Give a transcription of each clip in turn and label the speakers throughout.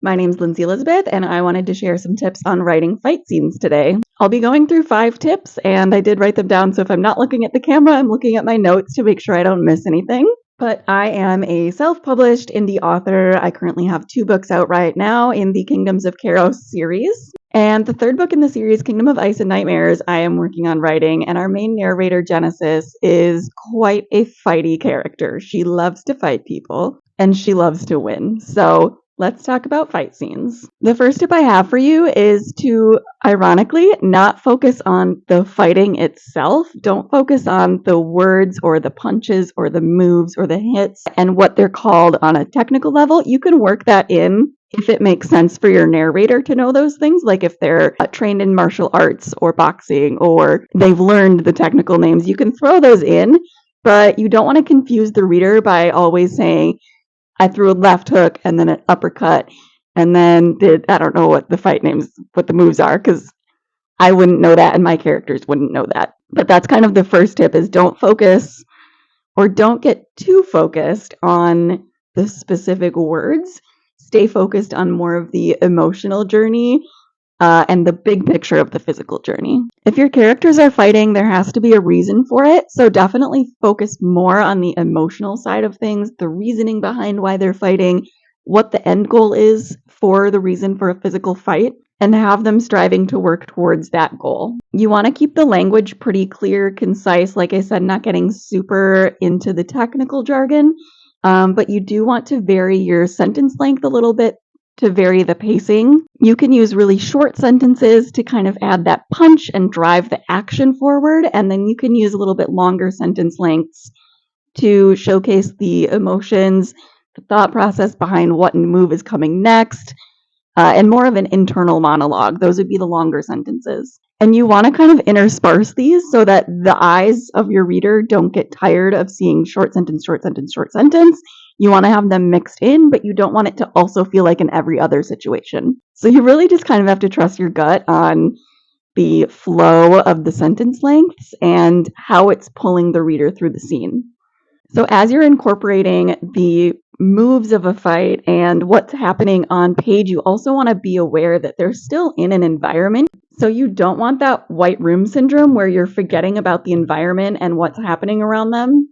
Speaker 1: My name's Lindsay Elizabeth, and I wanted to share some tips on writing fight scenes today. I'll be going through 5 tips, and I did write them down, so if I'm not looking at the camera, I'm looking at my notes to make sure I don't miss anything. But I am a self-published indie author. I currently have 2 books out right now in the Kingdoms of Kairos series. And the 3rd book in the series, Kingdom of Ice and Nightmares, I am working on writing, and our main narrator, Genesis, is quite a fighty character. She loves to fight people, and she loves to win. So let's talk about fight scenes. The first tip I have for you is to, ironically, not focus on the fighting itself. Don't focus on the words or the punches or the moves or the hits and what they're called on a technical level. You can work that in if it makes sense for your narrator to know those things, like if they're trained in martial arts or boxing or they've learned the technical names. You can throw those in, but you don't want to confuse the reader by always saying, I threw a left hook and then an uppercut and then I don't know what the fight names, what the moves are, because I wouldn't know that and my characters wouldn't know that. But that's kind of the first tip, is don't focus or don't get too focused on the specific words. Stay focused on more of the emotional journey and the big picture of the physical journey. If your characters are fighting, there has to be a reason for it. So definitely focus more on the emotional side of things, the reasoning behind why they're fighting, what the end goal is for the reason for a physical fight, and have them striving to work towards that goal. You want to keep the language pretty clear, concise, like I said, not getting super into the technical jargon, but you do want to vary your sentence length a little bit to vary the pacing. You can use really short sentences to kind of add that punch and drive the action forward, and then you can use a little bit longer sentence lengths to showcase the emotions, the thought process behind what move is coming next, and more of an internal monologue. Those would be the longer sentences. And you want to kind of intersperse these so that the eyes of your reader don't get tired of seeing short sentence, short sentence, short sentence. You want to have them mixed in, but you don't want it to also feel like in every other situation. So you really just kind of have to trust your gut on the flow of the sentence lengths and how it's pulling the reader through the scene. So as you're incorporating the moves of a fight and what's happening on page, you also want to be aware that they're still in an environment. So you don't want that white room syndrome where you're forgetting about the environment and what's happening around them.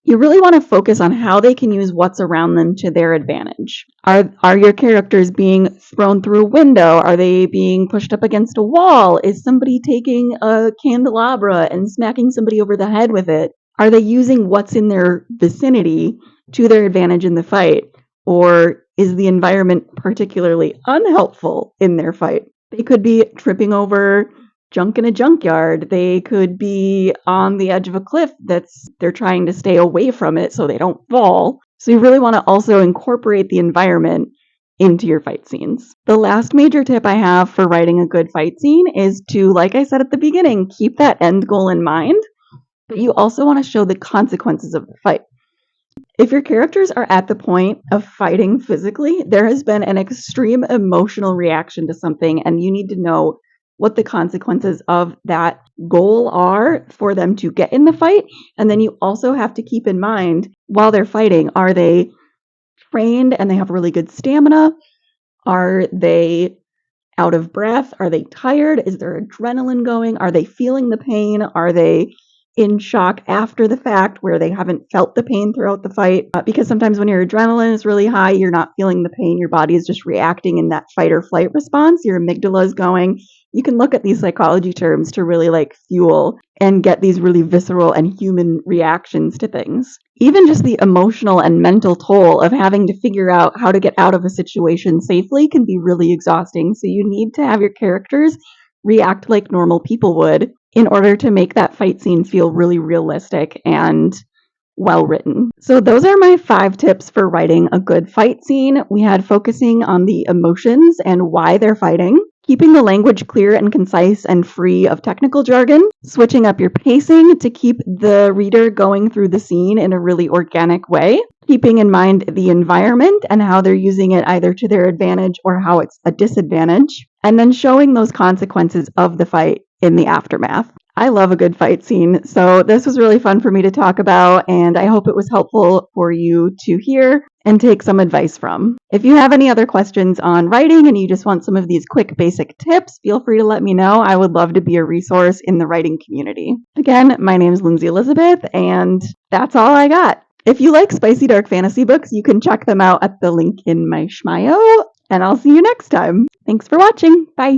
Speaker 1: You really want to focus on how they can use what's around them to their advantage. Are your characters being thrown through a window? Are they being pushed up against a wall? Is somebody taking a candelabra and smacking somebody over the head with it? Are they using what's in their vicinity to their advantage in the fight? Or is the environment particularly unhelpful in their fight? They could be tripping over junk in a junkyard. They could be on the edge of a cliff they're trying to stay away from it so they don't fall. So you really want to also incorporate the environment into your fight scenes. The last major tip I have for writing a good fight scene is to, like I said at the beginning, keep that end goal in mind, but you also want to show the consequences of the fight. If your characters are at the point of fighting physically, there has been an extreme emotional reaction to something, and you need to know what the consequences of that goal are for them to get in the fight. And then you also have to keep in mind, while they're fighting, are they trained and they have really good stamina? Are they out of breath? Are they tired? Is there adrenaline going? Are they feeling the pain? Are they in shock after the fact where they haven't felt the pain throughout the fight? Because sometimes when your adrenaline is really high, you're not feeling the pain. Your body is just reacting in that fight or flight response. Your amygdala is going. You can look at these psychology terms to really fuel and get these really visceral and human reactions to things. Even just the emotional and mental toll of having to figure out how to get out of a situation safely can be really exhausting. So you need to have your characters react like normal people would in order to make that fight scene feel really realistic and well written. So those are my 5 tips for writing a good fight scene. We had focusing on the emotions and why they're fighting, keeping the language clear and concise and free of technical jargon, switching up your pacing to keep the reader going through the scene in a really organic way, keeping in mind the environment and how they're using it either to their advantage or how it's a disadvantage, and then showing those consequences of the fight in the aftermath. I love a good fight scene, so this was really fun for me to talk about, and I hope it was helpful for you to hear. and take some advice from. If you have any other questions on writing and you just want some of these quick basic tips, feel free to let me know. I would love to be a resource in the writing community. Again, my name is Lindsay Elizabeth, and that's all I got. If you like spicy dark fantasy books, you can check them out at the link in my Shmio, and I'll see you next time. Thanks for watching. Bye.